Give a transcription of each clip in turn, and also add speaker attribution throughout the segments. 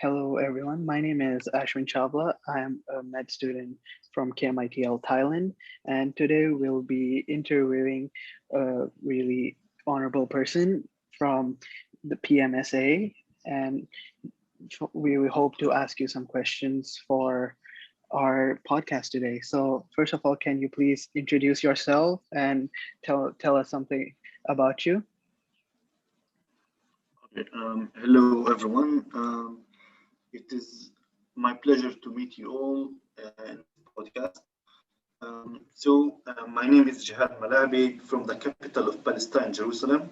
Speaker 1: Hello, everyone. My name is Ashwin Chawla. I'm a med student from KMITL Thailand, and today we'll be interviewing a really honorable person from the PMSA, and we will hope to ask you some questions for our podcast today. So, first of all, can you please introduce yourself and tell us something about you?
Speaker 2: Okay, hello everyone. It is my pleasure to meet you all in this podcast. My name is Jihad Malabi from the capital of Palestine, Jerusalem.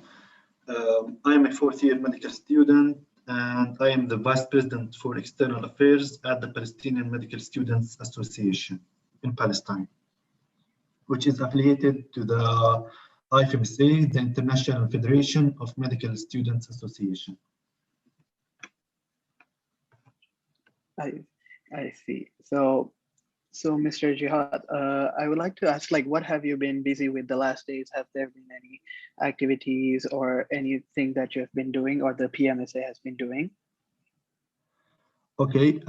Speaker 2: I am a fourth-year medical student and I am the Vice President for External Affairs at the Palestinian Medical Students Association in Palestine, which is affiliated to the PMSA, the International Federation of Medical Students Association.
Speaker 1: I see. So Mr. Jihad, I would like to ask, like, what have you been busy with the last days? Have there been any activities or anything that you have been doing or the PMSA has been doing?
Speaker 2: Okay,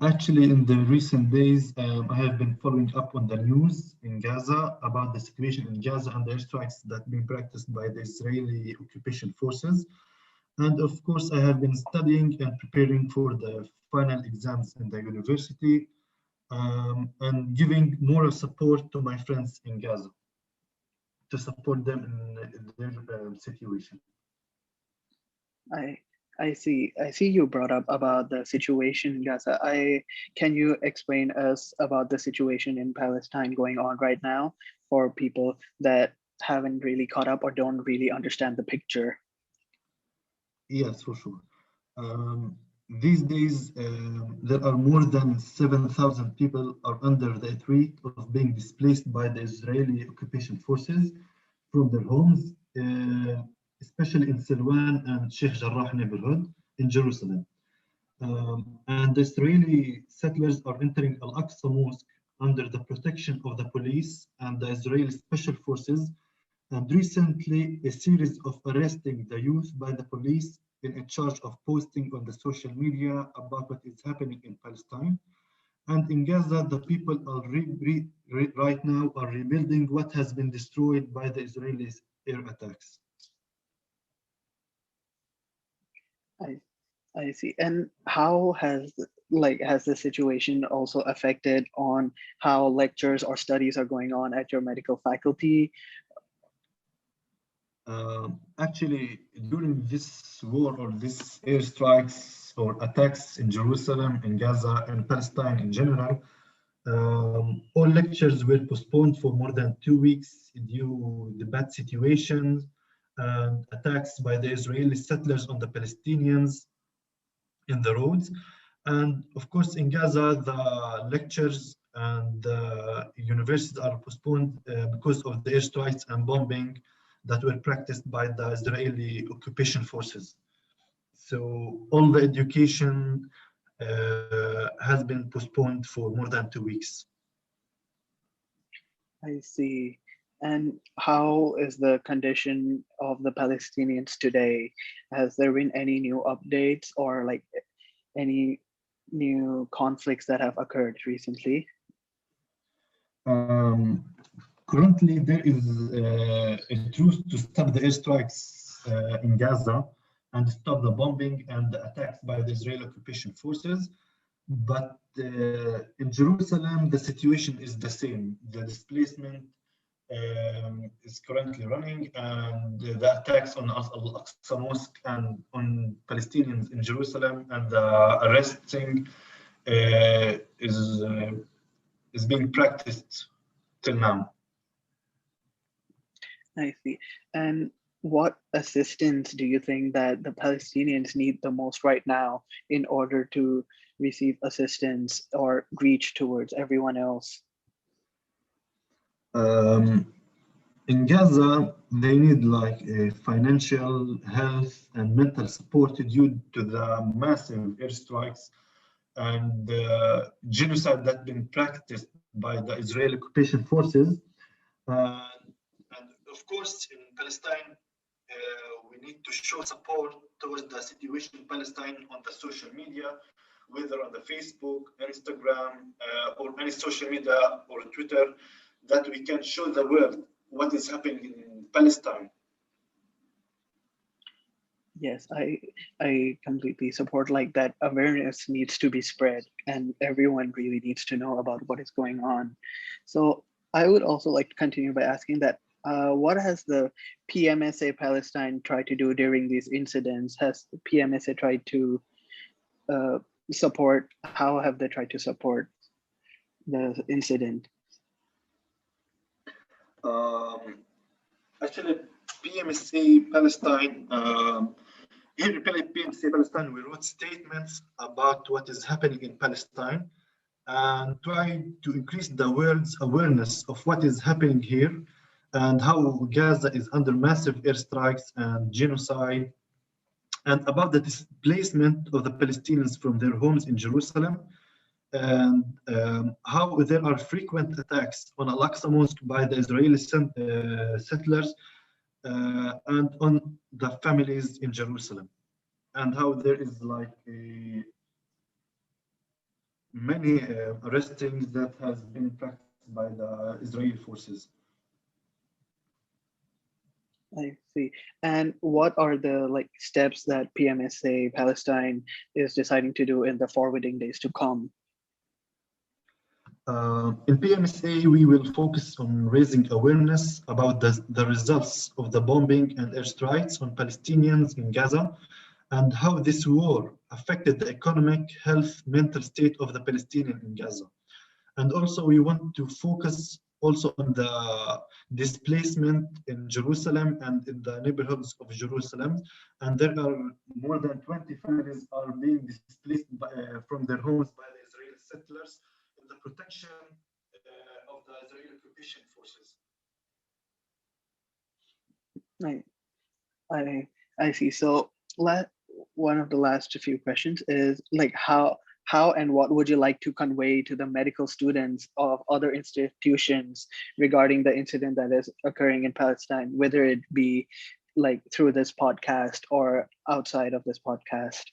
Speaker 2: actually in the recent days, I have been following up on the news in Gaza about the situation in Gaza and the airstrikes that have been practiced by the Israeli occupation forces. And of course, I have been studying and preparing for the final exams in the university and giving moral support to my friends in Gaza to support them in their situation.
Speaker 1: I see. I see you brought up about the situation in Gaza. Can you explain us about the situation in Palestine going on right now for people that haven't really caught up or don't really understand the picture?
Speaker 2: Yes, for sure. These days, there are more than 7,000 people are under the threat of being displaced by the Israeli occupation forces from their homes, especially in Silwan and Sheikh Jarrah neighborhood in Jerusalem. And the Israeli settlers are entering Al-Aqsa Mosque under the protection of the police and the Israeli special forces. And recently, a series of arresting the youth by the police in charge of posting on the social media about what is happening in Palestine. And in Gaza, the people are right now are rebuilding what has been destroyed by the Israeli air attacks.
Speaker 1: I see. And how has the situation also affected on how lectures or studies are going on at your medical faculty?
Speaker 2: Actually, during this war or this airstrikes or attacks in Jerusalem, in Gaza, and Palestine in general, all lectures were postponed for more than 2 weeks due to the bad situations and attacks by the Israeli settlers on the Palestinians in the roads. And of course, in Gaza, the lectures and the universities are postponed because of the airstrikes and bombing that were practiced by the Israeli occupation forces. So all the education has been postponed for more than 2 weeks.
Speaker 1: I see. And how is the condition of the Palestinians today? Has there been any new updates or like any new conflicts that have occurred recently?
Speaker 2: Currently, there is a truce to stop the airstrikes in Gaza and stop the bombing and the attacks by the Israeli occupation forces. But in Jerusalem, the situation is the same. The displacement is currently running, and the attacks on Al-Aqsa Mosque and on Palestinians in Jerusalem and the arresting is being practiced till now.
Speaker 1: I see. And what assistance do you think that the Palestinians need the most right now in order to receive assistance or reach towards everyone else?
Speaker 2: In Gaza, they need like financial, health, and mental support due to the massive airstrikes and genocide that's been practiced by the Israeli occupation forces. And of course, in Palestine, we need to show support towards the situation in Palestine on the social media, whether on the Facebook, Instagram, or any social media or Twitter, that we can show the world what is happening in Palestine.
Speaker 1: Yes, I completely support like that awareness needs to be spread and everyone really needs to know about what is going on. So I would also like to continue by asking that what has the PMSA Palestine tried to do during these incidents? Has PMSA tried to support? How have they tried to support the incident?
Speaker 2: Actually, PMSA Palestine, here in PMSA Palestine, we wrote statements about what is happening in Palestine and try to increase the world's awareness of what is happening here and how Gaza is under massive airstrikes and genocide, and about the displacement of the Palestinians from their homes in Jerusalem, and how there are frequent attacks on Al-Aqsa Mosque by the Israeli settlers and on the families in Jerusalem, and how there is like many arrestings that has been practiced by the Israeli forces.
Speaker 1: I see. And what are the like steps that PMSA Palestine is deciding to do in the forwarding days to come?
Speaker 2: In PMSA, we will focus on raising awareness about the results of the bombing and airstrikes on Palestinians in Gaza and how this war affected the economic, health, mental state of the Palestinians in Gaza. And also we want to focus also on the displacement in Jerusalem and in the neighborhoods of Jerusalem. And there are more than 20 families are being displaced from their homes by the Israeli settlers in the protection of the Israeli occupation forces.
Speaker 1: I see. So one of the last few questions is like how and what would you like to convey to the medical students of other institutions regarding the incident that is occurring in Palestine, whether it be like through this podcast or outside of this podcast?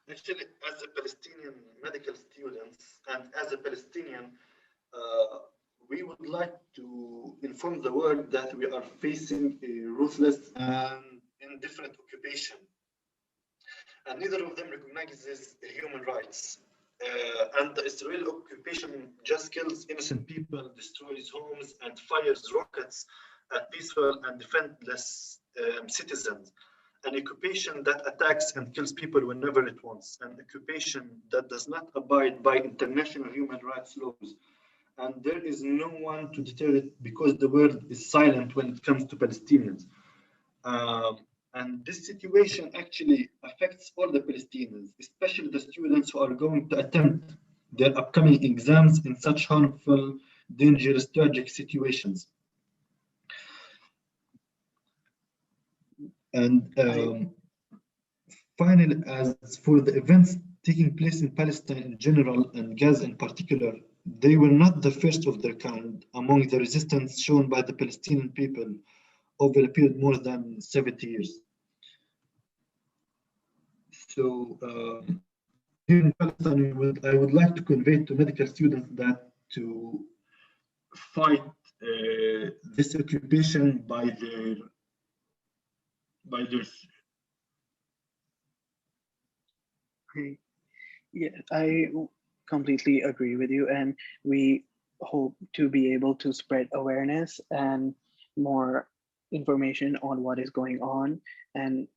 Speaker 2: Actually, as a Palestinian medical students and as a Palestinian, we would like to inform the world that we are facing a ruthless and indifferent occupation, and neither of them recognizes human rights. And the Israeli occupation just kills innocent people, destroys homes, and fires rockets at peaceful and defenseless citizens. An occupation that attacks and kills people whenever it wants. An occupation that does not abide by international human rights laws. And there is no one to deter it because the world is silent when it comes to Palestinians. And this situation actually affects all the Palestinians, especially the students who are going to attempt their upcoming exams in such harmful, dangerous, tragic situations. And finally, as for the events taking place in Palestine in general and Gaza in particular, they were not the first of their kind among the resistance shown by the Palestinian people over a period more than 70 years. So here in Palestine, I would like to convey to medical students that to fight this occupation by their
Speaker 1: Yeah, I completely agree with you, and we hope to be able to spread awareness and more information on what is going on, and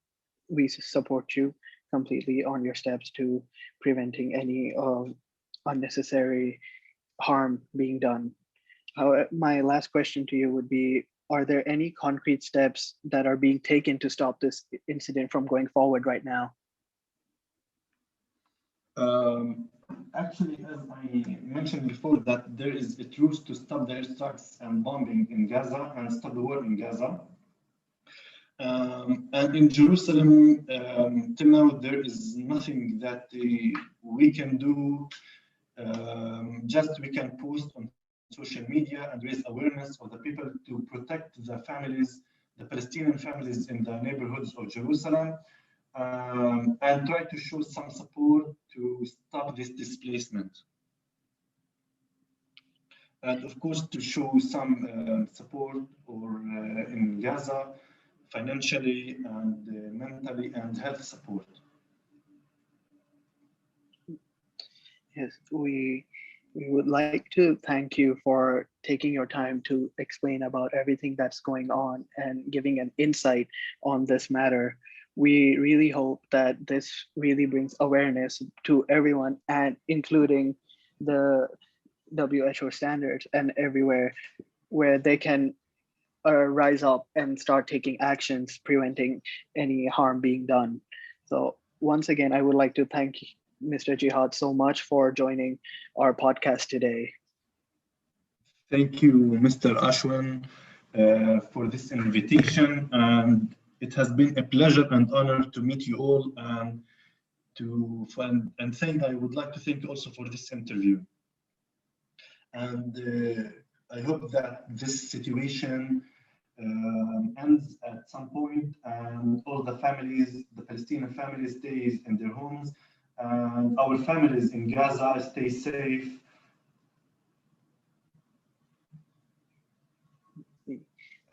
Speaker 1: we support you completely on your steps to preventing any unnecessary harm being done. My last question to you would be, are there any concrete steps that are being taken to stop this incident from going forward right now?
Speaker 2: Actually, as I mentioned before, that there is a truce to stop the airstrikes and bombing in Gaza and stop the war in Gaza. And in Jerusalem, till now, there is nothing that we can do. Just we can post on social media and raise awareness of the people to protect the families, the Palestinian families in the neighborhoods of Jerusalem, and try to show some support to stop this displacement. And of course, to show some support in Gaza, financially and mentally and health support.
Speaker 1: Yes, we would like to thank you for taking your time to explain about everything that's going on and giving an insight on this matter. We really hope that this really brings awareness to everyone and including the WHO standards and everywhere where they can rise up and start taking actions preventing any harm being done. So once again, I would like to thank Mr. Jihad so much for joining our podcast today.
Speaker 2: Thank you, Mr. Ashwin, for this invitation. And it has been a pleasure and honor to meet you all. And I would like to thank you also for this interview. And I hope that this situation ends at some point, and all the families, the Palestinian families, stays in their homes, and our families in Gaza stay safe.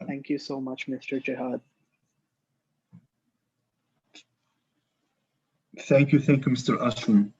Speaker 1: Thank you so much, Mr. Jihad.
Speaker 2: Thank you, Mr. Ashwin.